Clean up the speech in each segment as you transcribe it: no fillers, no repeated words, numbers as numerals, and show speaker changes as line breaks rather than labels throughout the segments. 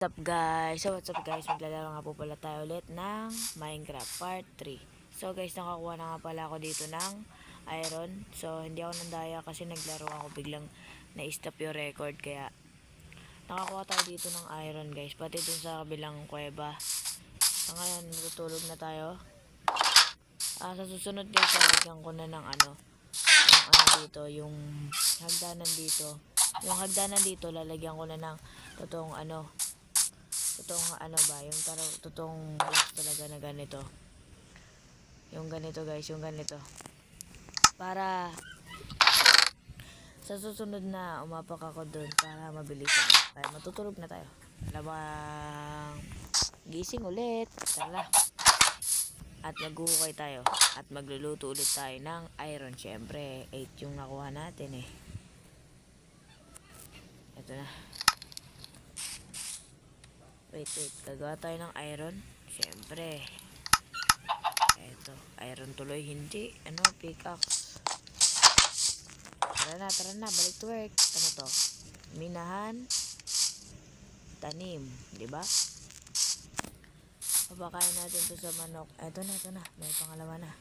What's up guys? Maglalaro nga po pala tayo ulit ng Minecraft Part 3. So guys, nakakuha na nga pala ako dito ng iron. So hindi ako nandaya kasi naglaro ako, biglang na-stop yung record. Kaya nakakuha tayo dito ng iron guys, pati dun sa kabilang kuweba. So ngayon, matutulog na tayo. Sa susunod guys, lalagyan ko na ng yung hagdanan dito. Yung hagdanan dito, lalagyan ko na ng totoong totoong block talaga na ganito. Yung ganito guys, yung ganito. Para sa susunod na umapak ako doon para mabilisan. Kaya matutulog na tayo. Labang gising ulit. Tara. At maghuhukay tayo. At magluluto ulit tayo ng iron. Syempre, 8 yung nakuha natin eh. Ito na. Wait. Gagawa tayo ng iron. Syempre. Eto. Iron tuloy. Hindi. Pickaxe. Tara na. Balik to work. Ano to? Minahan. Tanim. Diba? Papakain natin to sa manok. Eto na. May pangalawa na.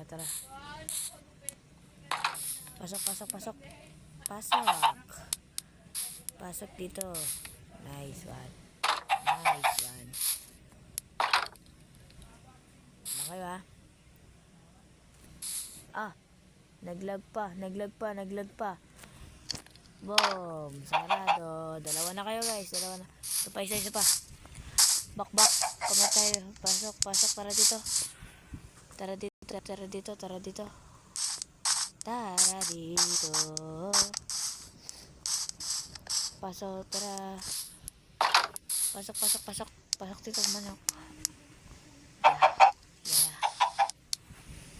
Tara. Pasok. Pasok dito. Nice one. Okay ba? Naglag pa. Boom. Sarado. Dalawa na kayo guys. Ito pa, isa pa. Bak. Kamatay. Pasok. Tara dito. Pasok. Tara. Pasok dito manok.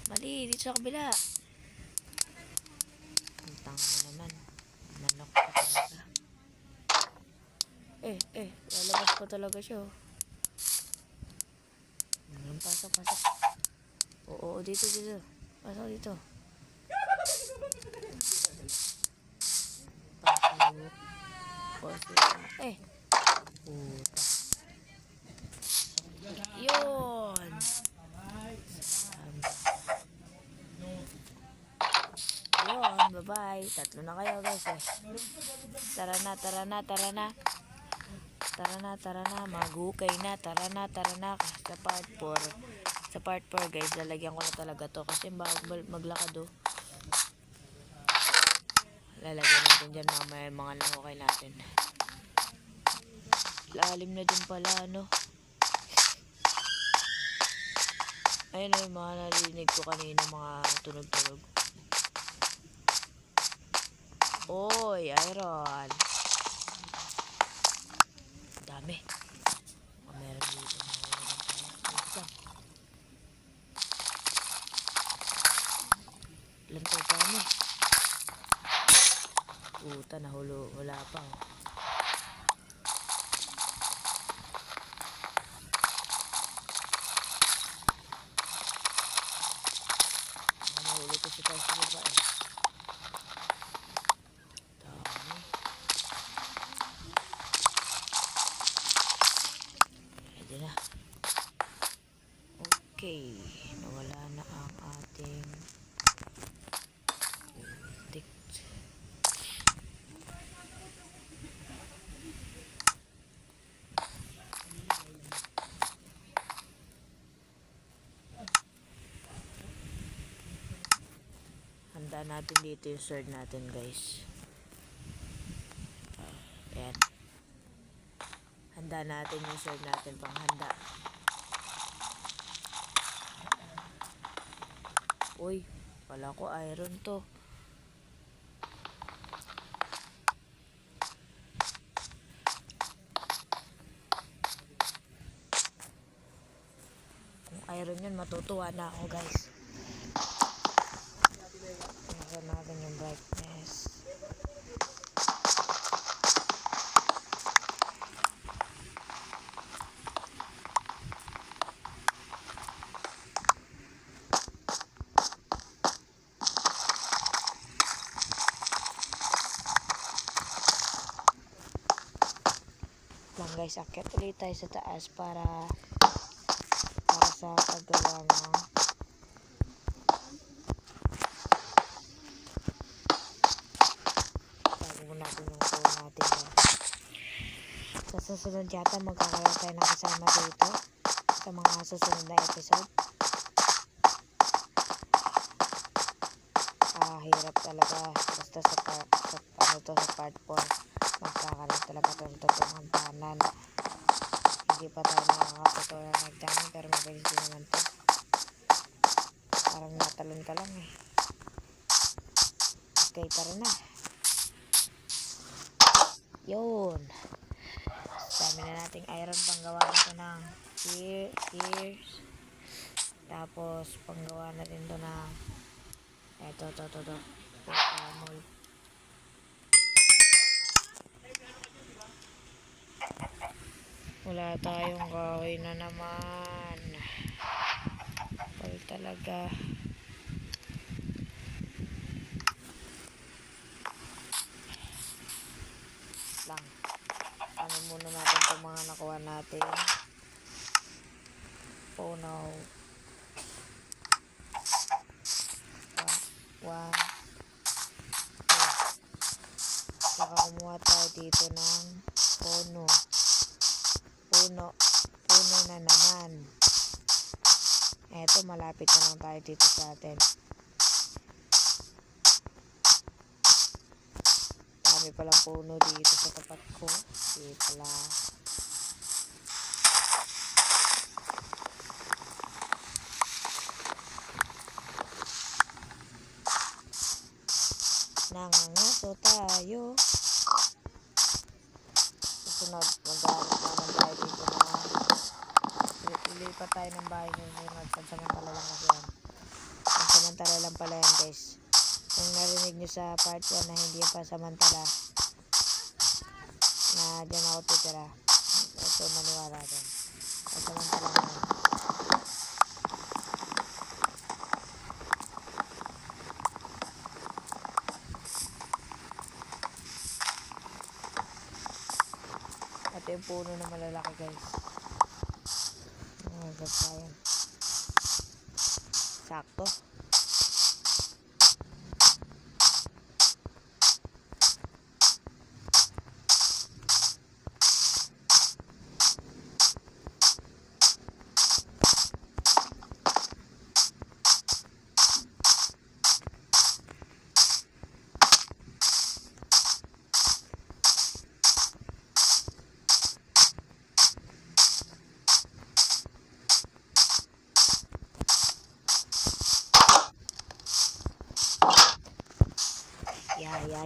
Mali, dito sa kabila. Ang tanga mo naman. Manok pa talaga. Lalabas pa talaga siya. Pasok. Oo, dito. Pasok dito. Puta. Yun. Bye-bye. Tatlo na kayo guys eh. Tara na. Maghukay na. Tara na. Sa part 4 guys, lalagyan ko na talaga to kasi maglakad oh. Lalagyan natin dyan mamaya yung mga nangukay natin. Lalim na din pala Ayun yung mga narinig ko kanina, mga tunog. Oy, iron. Dami. Meron dito. Lantaw pa kami. Puta, wala pa. Nahulog ko si Kasi ba eh. Okay, nawala na ang ating tick. Handa natin dito yung sword natin guys. Ayan. Handa natin yung sword natin, panghanda. Uy, wala ko iron to. Kung iron yun, matutuwa na ako guys. Tingnan natin yung brightness. lang guys, akyat ulit tayo sa taas para sa paggawa ng bago natin yung kuha natin yan. Sa susunod yata magkakaroon tayo ng kasama dito sa mga susunod na episode. Hirap talaga basta sa part 4 magkakaroon talaga tayo sa totoong hagdanan. Hindi pa tayo nakakatutunan ng hagdanan pero mabilis din naman to. Parang natalon ka lang eh. Okay, tara na. Yun. Dami na nating iron panggawa nito ng gears. Tapos panggawa na din to ng ito. Mold. Wala tayong kahoy na naman. Kapal talaga. Lang. Ano muna natin itong mga nakuha natin. Puno. 1, 2. Saka kumuha tayo dito ng puno na naman. Eto, malapit na lang tayo dito sa atin. Dami palang puno dito sa tapat ko. Di pala. Nangangaso tayo. Susunod, maghanap naman tayo dito na ilipat tayo ng bahay susunod. Pansamantala lang kasi yan. Pansamantala lang pala yan guys. Kung narinig nyo sa part 1 na hindi yung pansamantala na dyan ako titira, ito maniwala dyan. Pansamantala lang yan. Ito yung puno na malalaki guys. Yan. Sakto.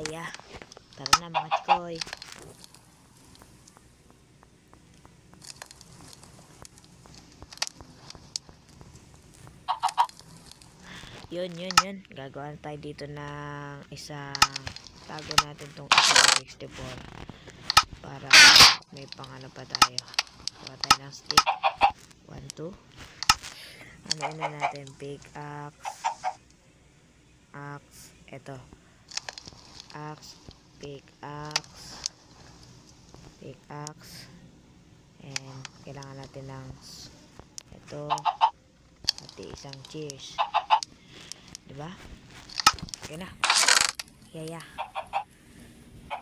Yeah. Tara na mga chikoy. Yun. Gagawa tayo dito ng isang tago natin tong 64 para may pangano pa tayo. Gawa tayo ng stick. 1, 2. Ano ina natin? Pickaxe. Ito. Pickaxe. And kailangan natin ng ito pati isang cheers, diba? Okay na. Yeah.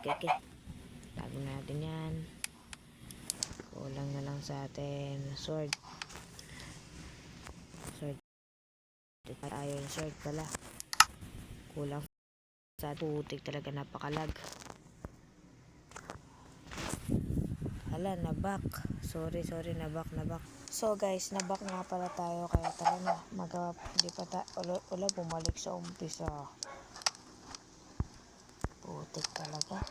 Okay. Tago natin yan. Kulang na lang sa atin sword. Iron sword pala. Kulang sa putik talaga, napakalag. Hala, nabak. Sorry, nabak. So guys, nabak nga pala tayo, kaya tara na. Di pa bumalik sa umpisa. Putik talaga.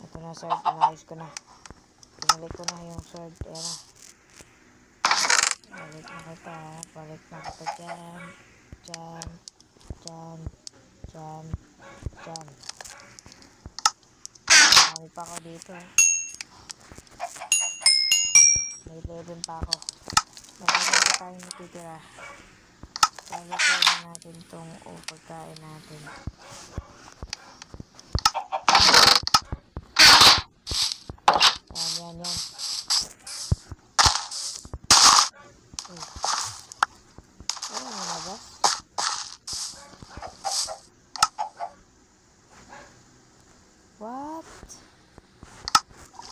Ito na sword, inayos ko na. Pinalik ko na yung sword. Ayan na. Balik na kita dyan. Marami pa ako dito. May 11 pa ako. Maganda pa tayong natitira. Lalagyan na natin itong pagkain natin.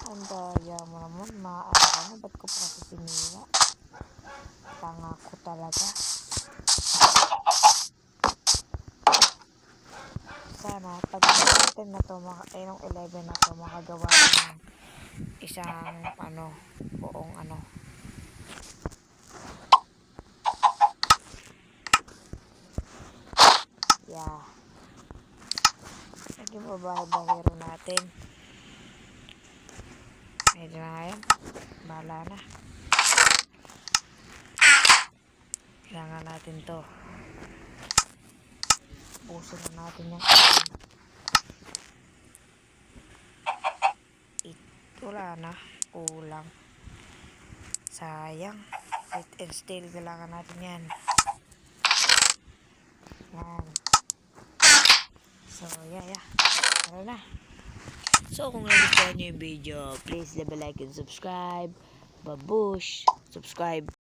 Ang daya mo naman, maano ka na, ba't ko pa kasi sinira? Tanga ko talaga. Sana, pag 10 na to, yung 11 na to, makagawa ko ng isang, buong yeah. Naging babahe-bahero natin. Medyo na ngayon. Bahala na. Kailangan natin to. Puso na natin yung wala na. Kulang. Sayang. Wait and still. Kailangan natin yan. Yan. So, yeah. Tara na. So, kung nagustuhan nyo yung video, please leave a like and subscribe. Babush! Subscribe.